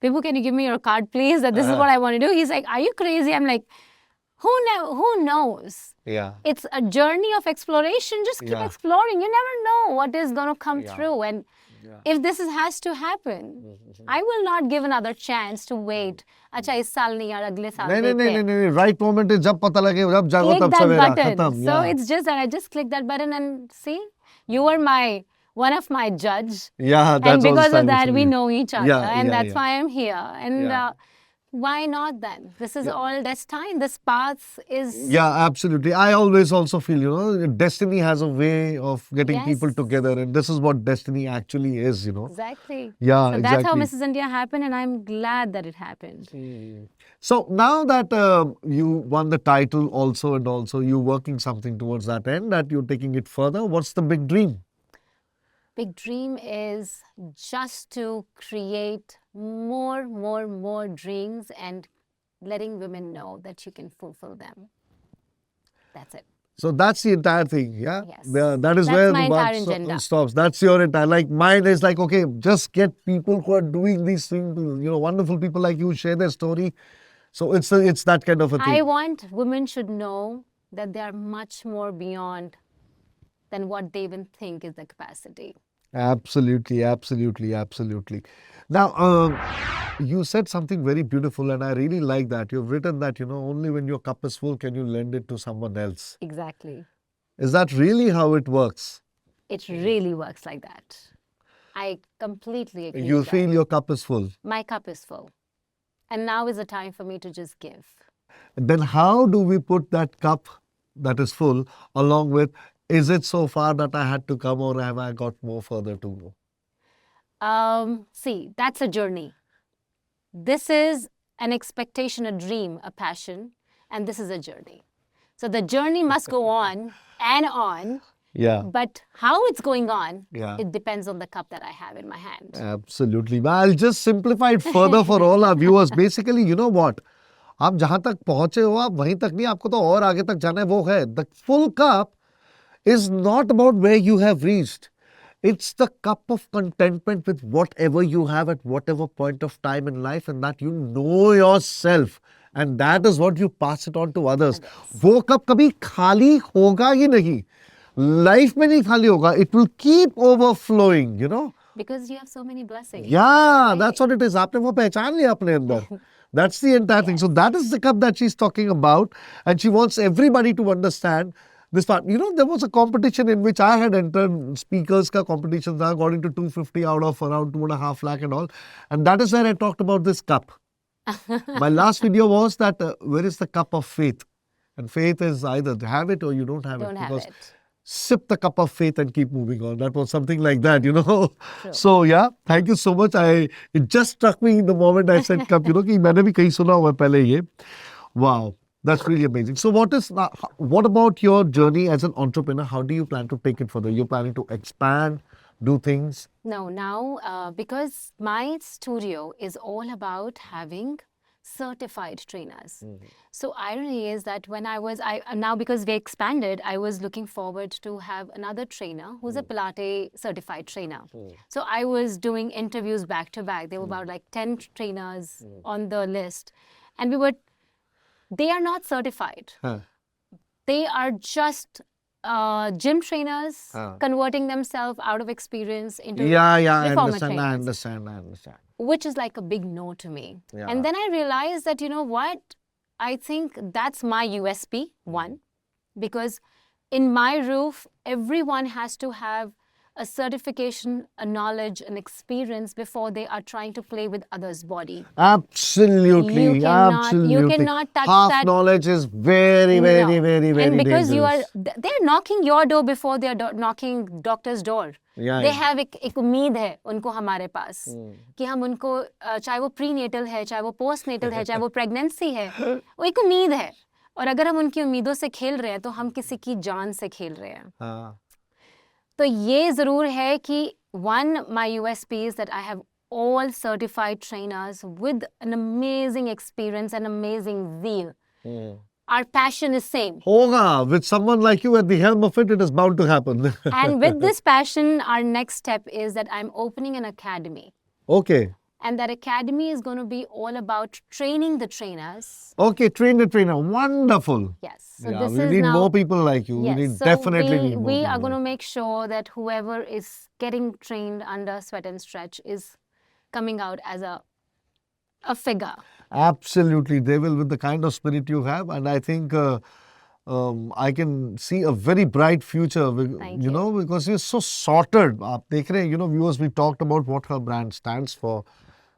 Vibhu, can you give me your card, please? That this is what I want to do. He's like, are you crazy? I'm like, who knows? Yeah. It's a journey of exploration. Just keep exploring. You never know what is going to come through. And if this has to happen, I will not give another chance to wait. Acha, is saal nahi yaar, agle saal No. Right moment is jab pata lage, jab jago click tab that savera. button. Khatam. So it's just that I just click that button and see, you were one of my judge. Yeah, that's and because of that, also we you. know each other. And that's why I'm here. And why not then? This is all destined. This path is... Yeah, absolutely. I always also feel, destiny has a way of getting people together. And this is what destiny actually is, Exactly. Yeah, so exactly. That's how Mrs. India happened, and I'm glad that it happened. So now that you won the title also, and also you're working something towards that end, that you're taking it further, what's the big dream? Big dream is just to create more dreams and letting women know that you can fulfill them. That's it. So that's the entire thing, yeah? Yes. That is where my the entire buck agenda. stops. That's your entire, like mine is like, okay, just get people who are doing these things, wonderful people like you, share their story. So it's that kind of a thing. I want women should know that they are much more beyond than what they even think is the capacity. Absolutely. Now, you said something very beautiful, and I really like that. You've written that, only when your cup is full can you lend it to someone else. Exactly. Is that really how it works? It really works like that. I completely agree. You feel your cup is full. My cup is full. And now is the time for me to just give. Then how do we put that cup that is full along with, is it so far that I had to come, or have I got more further to go? See, that's a journey. This is an expectation, a dream, a passion, and this is a journey. So the journey must go on and on. Yeah. But how it's going on, Yeah. it depends on the cup that I have in my hand. Absolutely. I'll just simplify it further for all our viewers. Basically, you know what? आप जहाँ तक पहुँचे हो, आप वहीं तक नहीं, आपको तो और आगे तक जाना है, वो है. The full cup is not about where you have reached. It's the cup of contentment with whatever you have at whatever point of time in life, and that you know yourself. And that is what you pass it on to others. वो cup कभी खाली होगा ही नहीं. Life में नहीं खाली होगा. It will keep overflowing, Because you have so many blessings. Yeah, that's what it is. आपने वो पहचान लिया अपने अंदर. That's the entire thing. So that is the cup that she's talking about. And she wants everybody to understand this part. There was a competition in which I had entered, speakers ka competitions. I got into 250 out of around 2.5 lakh and all. And that is where I talked about this cup. My last video was that where is the cup of faith? And faith is either have it or you don't have it. Don't have it. Sip the cup of faith and keep moving on. That was something like that, Sure. So, yeah, thank you so much. It just struck me the moment I said cup, कि मैंने भी कहीं सुना हुआ पहले ये. Wow, that's really amazing. So, what about your journey as an entrepreneur? How do you plan to take it further? You're planning to expand, do things? No, now, because my studio is all about having certified trainers. So irony is that when now because we expanded, I was looking forward to have another trainer who's a Pilates certified trainer. So I was doing interviews back to back. There were about like 10 trainers on the list. And they are not certified. They are just gym trainers converting themselves out of experience into reformer trainers. I understand. Which is like a big no to me. Yeah. And then I realized that, you know what? I think that's my USP, one, because in my roof, everyone has to have a certification, a knowledge, an experience before they are trying to play with others' body. Absolutely, You absolutely. cannot touch Half that. knowledge is very, very, No. very, very And because dangerous. they're knocking your door before they're knocking doctor's door. Yeah, They yeah. have एक उम्मीद है उनको हमारे पास कि हम उनको चाहे वो प्रीनेटल है, चाहे वो पोस्टनेटल है, चाहे वो प्रेगनेंसी है, वो एक उम्मीद है. और अगर हम उनकी उम्मीदों से खेल रहे हैं तो हम किसी की जान से खेल रहे हैं. हाँ. तो ये ज़रूर है कि one my USP is that I have all certified trainers with an amazing experience and amazing zeal. Our passion is same. Hoga, with someone like you at the helm of it, it is bound to happen. And with this passion, our next step is that I'm opening an academy. Okay. And that academy is going to be all about training the trainers. Okay, train the trainer. Wonderful. Yes. So Yeah, this we is need now, more people like you. Yes, We need so definitely need more we are people. going to make sure that whoever is getting trained under Sweat and Stretch is coming out as a figure. Absolutely, they will with the kind of spirit you have, and I think I can see a very bright future. Thank You know, because you're so sorted. आप देख रहे हैं, you know, viewers, we talked about what her brand stands for.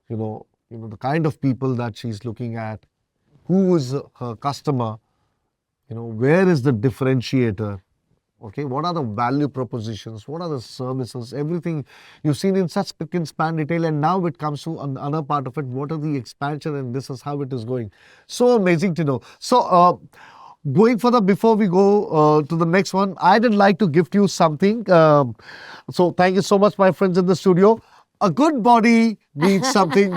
You know, the kind of people that she's looking at, who is her customer. You know, where is the differentiator? Okay, what are the value propositions? What are the services? Everything you've seen in such spick and span detail, and now it comes to another part of it. What are the expansion, and this is how it is going. So amazing to know. So, going further, before we go to the next one, I'd like to gift you something. So, thank you so much, my friends in the studio. A good body needs something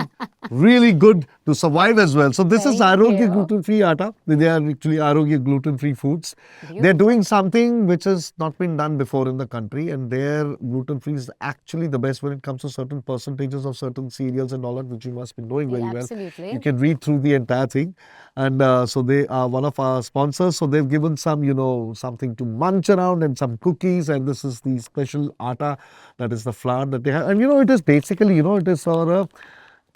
really good to survive as well. So this is Thank Arogya you. gluten-free atta. They are actually Arogya gluten-free foods. They're doing something which has not been done before in the country, and their gluten-free is actually the best when it comes to certain percentages of certain cereals and all that, which you must be knowing very well. Absolutely. You can read through the entire thing. And so they are one of our sponsors. So they've given some, you know, something to munch around and some cookies. And this is the special atta, that is the flour that they have. And you know, it is basically, you know, it is for a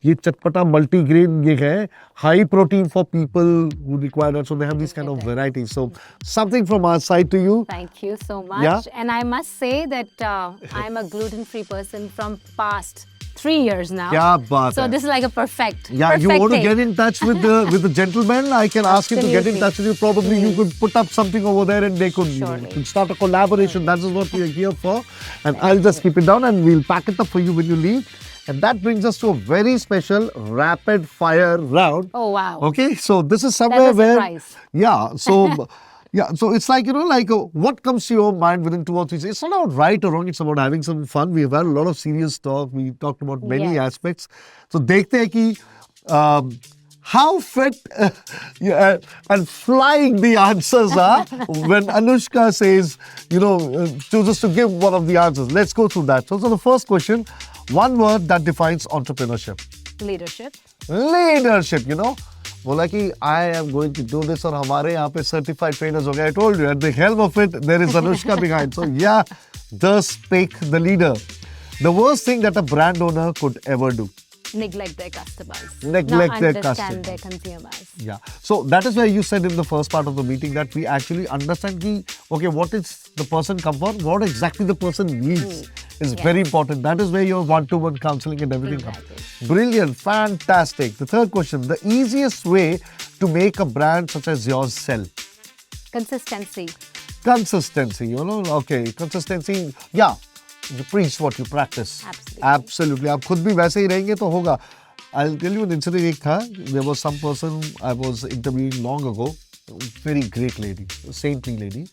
ये चटपटा multi-grain ये है, high protein for people who require that. So they have these kind of varieties. So something from our side to you. Thank you so much. Yeah. And I must say that I'm a gluten-free person from past 3 years now. क्या बात So है. this is like a perfect. Yeah, perfect you want to thing. get in touch with the gentleman, I can ask him to get in Absolutely. touch with you. Probably you could put up something over there and they could, Surely. start a collaboration. That is what we are here for. And I'll just keep it down and we'll pack it up for you when you leave. And that brings us to a very special rapid fire round. Oh, wow. Okay, so this is somewhere That's a where, surprise. yeah, so yeah, so it's like, you know, like what comes to your mind within 2 or 3 seconds. It's not about right or wrong, it's about having some fun. We've had a lot of serious talk. We talked about many Yes. aspects. So dekhte hain ki how fit yeah, and flying the answers are when Anushka says, you know, chooses to give one of the answers. Let's go through that. So the first question, one word that defines entrepreneurship. Leadership. Leadership, you know. बोला कि I am going to do this और हमारे यहाँ पे certified trainers हो गए. I told you, at the helm of it, there is Anushka behind. So yeah, thus spake the leader. The worst thing that a brand owner could ever do. Neglect their customers. Neglect Not their understand customers. their consumers. Yeah. So that is where you said in the first part of the meeting that we actually understand ki, okay, what is the person come for, what exactly the person needs is very important. That is where your one-to-one counseling and everything comes. Brilliant. Fantastic. The third question, the easiest way to make a brand such as yours sell. Consistency. Consistency, you know, okay, consistency, yeah, you preach what you practice. Absolutely. Absolutely. आप खुद भी वैसे ही रहेंगे तो होगा. I'll tell you an incident एक था. There was some person I was interviewing long ago, very great lady, saintly lady.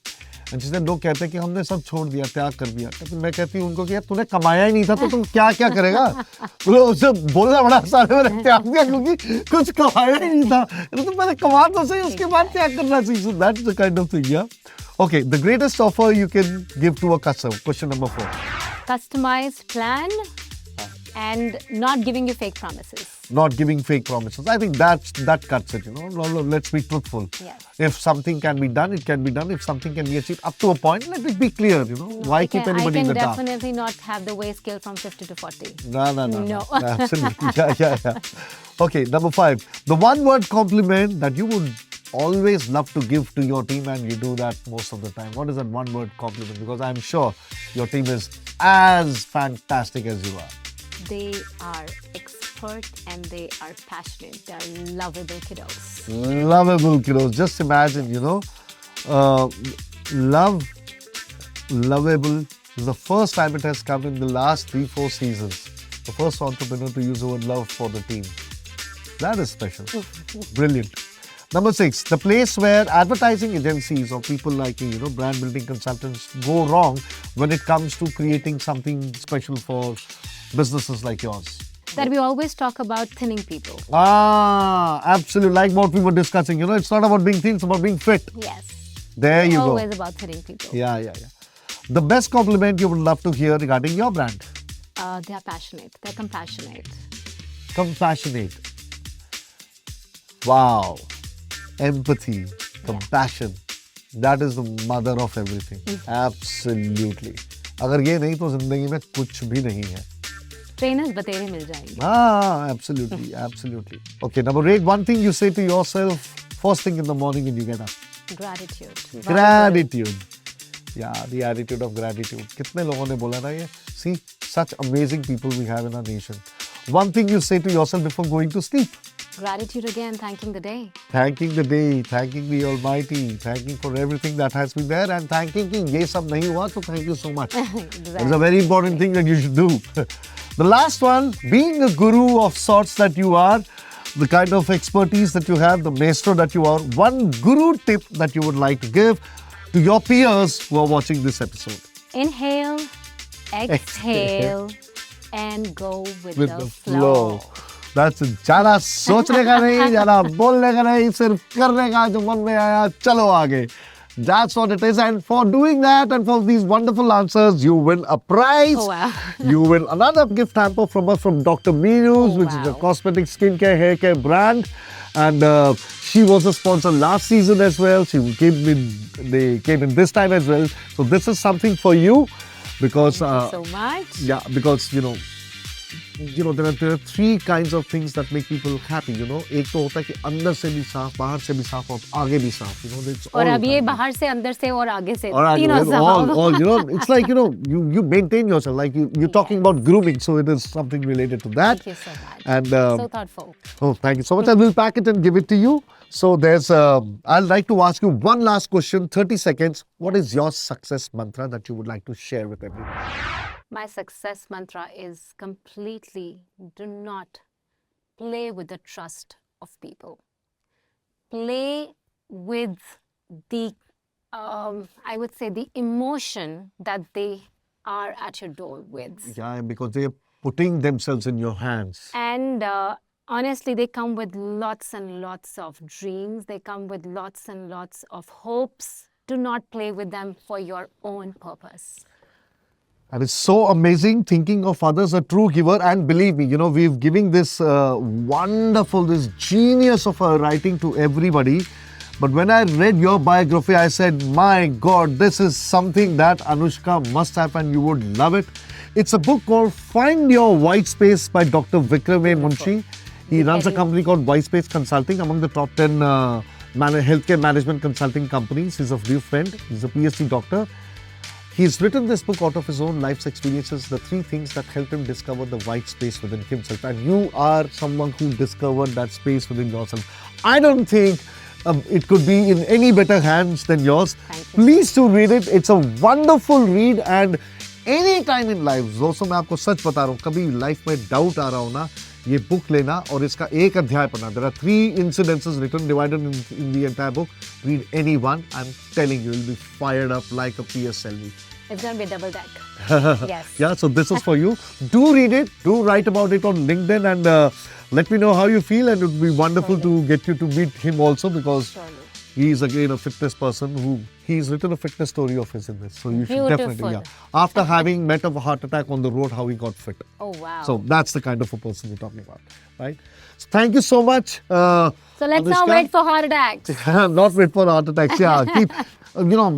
And she said, लोग कहते हैं कि हमने सब छोड़ दिया, त्याग कर दिया. तो मैं कहती हूँ उनको कि यार तूने कमाया ही नहीं था तो तुम क्या क्या करेगा? बोले उससे बोलना बड़ा आसान है, मैंने त्याग दिया क्योंकि कुछ कमाया ही नहीं था. तो मैंने कमा तो सही, उसके बाद त्याग करना चाहिए. So that's the kind of thing, yeah. Okay, the greatest offer you can give to a customer. Question number 4. Customized plan and not giving you fake promises. Not giving fake promises. I think that cuts it, you know. Let's be truthful. Yes. If something can be done, it can be done. If something can be achieved up to a point, let it be clear, you know. Why keep anybody in the dark? I can definitely not have the weight scale from 50 to 40. No. Absolutely. Yeah. Okay, number 5. The one word compliment that you would always love to give to your team, and you do that most of the time? What is that one word compliment? Because I'm sure your team is as fantastic as you are. They are expert and they are passionate. They are lovable kiddos. Lovable kiddos. Just imagine, lovable is the first time it has come in the last 3-4 seasons. The first entrepreneur to use the word love for the team. That is special. Brilliant. Number 6, the place where advertising agencies or people like brand building consultants go wrong when it comes to creating something special for businesses like yours. That we always talk about thinning people. Absolutely. Like what we were discussing. It's not about being thin, it's about being fit. Yes. There you go. Always about thinning people. Yeah. The best compliment you would love to hear regarding your brand? They are passionate. They're compassionate. Compassionate. Wow. Empathy. Compassion. That is the mother of everything. Absolutely. अगर ये नहीं तो जिंदगी में कुछ भी नहीं है. Trainers बतेरे मिल जाएंगे. Absolutely. Okay, number 8. One thing you say to yourself first thing in the morning when you get up. Gratitude. Yeah, the attitude of gratitude. कितने लोगों ने बोला ना ये? See, such amazing people we have in our nation. One thing you say to yourself before going to sleep. Gratitude again, thanking the day. Thanking the day, thanking the Almighty, thanking for everything that has been there, and thanking कि ये सब नहीं हुआ तो thank you so much. Exactly. It's a very important thing that you should do. The last one, being a guru of sorts that you are, the kind of expertise that you have, the maestro that you are, one guru tip that you would like to give to your peers who are watching this episode. Inhale, exhale, and go with the flow. That's it. ज़्यादा सोचने का नहीं, ज़्यादा बोलने का नहीं, सिर्फ करने का जो मन में आया, चलो आगे. That's what it is. And for doing that and for these wonderful answers, you win a prize. Oh, wow. You win another gift hamper from us from Dr. Meenus, which is a cosmetic, skincare, hair care brand. And she was a sponsor last season as well. They came in this time as well. So this is something for you because... Thank you so much. Yeah, because, there are 3 kinds of things that make people happy, एक तो होता है कि अंदर से भी साफ, बाहर से भी साफ और आगे भी साफ, और अब ये बाहर से, अंदर से और आगे से तीनों साफ. It's like, you maintain yourself, like you're talking about grooming, so it is something related to that. Thank you so much. And so thoughtful. Oh, thank you so much. I will pack it and give it to you. So I'd like to ask you one last question, 30 seconds. What is your success mantra that you would like to share with everyone? My success mantra is completely do not play with the trust of people. Play with the, I would say, the emotion that they are at your door with. Yeah, because they are putting themselves in your hands. And honestly, they come with lots and lots of dreams. They come with lots and lots of hopes. Do not play with them for your own purpose. And it's so amazing thinking of others, a true giver. And believe me, we've given this this genius of writing to everybody. But when I read your biography, I said, my God, this is something that Anushka must have and you would love it. It's a book called Find Your White Space by Dr. Vikram A. Munshi. He runs a company called White Space Consulting, among the top 10 healthcare management consulting companies. He's a dear friend. He's a PhD doctor. He's written this book out of his own life's experiences, the 3 things that helped him discover the white space within himself. And you are someone who discovered that space within yourself. I don't think it could be in any better hands than yours. Please do read it. It's a wonderful read, and any time in life, दोस्तों मैं आपको सच बता रहा हूँ, कभी life में doubt आ रहा हो ना, ये बुक लेना और इसका एक अध्याय पढ़ना. There are 3 incidences written, divided in the entire book. Read any one. I'm telling you, you'll be fired up like a PSLV. It's going to be a double deck. Yes. Yeah, so this is for you. Do read it. Do write about it on LinkedIn and let me know how you feel. And it would be wonderful to get you to meet him also, because he's again a fitness person he's written a fitness story of his in this. So you should definitely, after having met a heart attack on the road, how he got fit. Oh, wow. So that's the kind of a person we're talking about, right? So thank you so much. So let's Anushka. not wait for heart attacks. Not wait for heart attacks. Yeah, keep,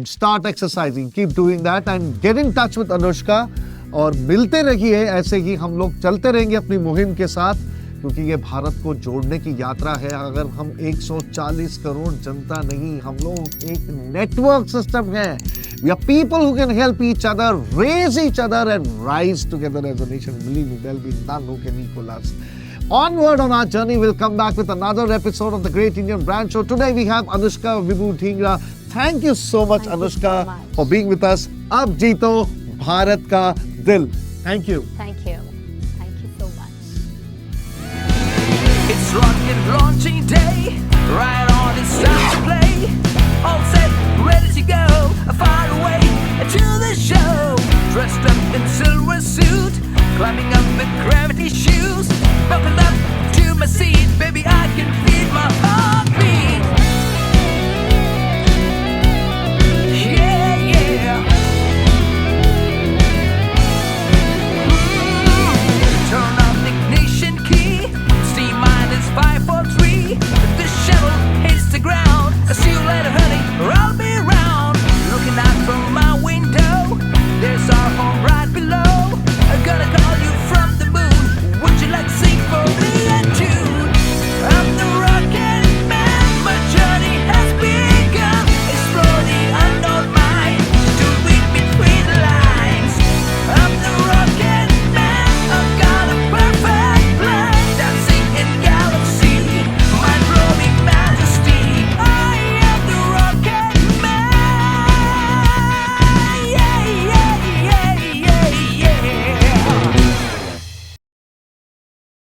start exercising, keep doing that and get in touch with Anushka. और मिलते रहिए ऐसे ही हम लोग चलते रहेंगे अपनी मुहिम के साथ. क्योंकि ये भारत को जोड़ने की यात्रा है। अगर हम 140 करोड़ जनता नहीं, हम लोग एक नेटवर्क सिस्टम है। We are people who can help each other, raise each other and rise together as a nation. Believe me, there'll be none who can equal us. Onward on our journey, we'll come back with another episode of the Great Indian Brand Show. Today we have Anushka Vibhu Dhingra. Thank you so much, Thank you Anushka, so much. for being with us. Ab jeeto Bharat ka dil. Thank you.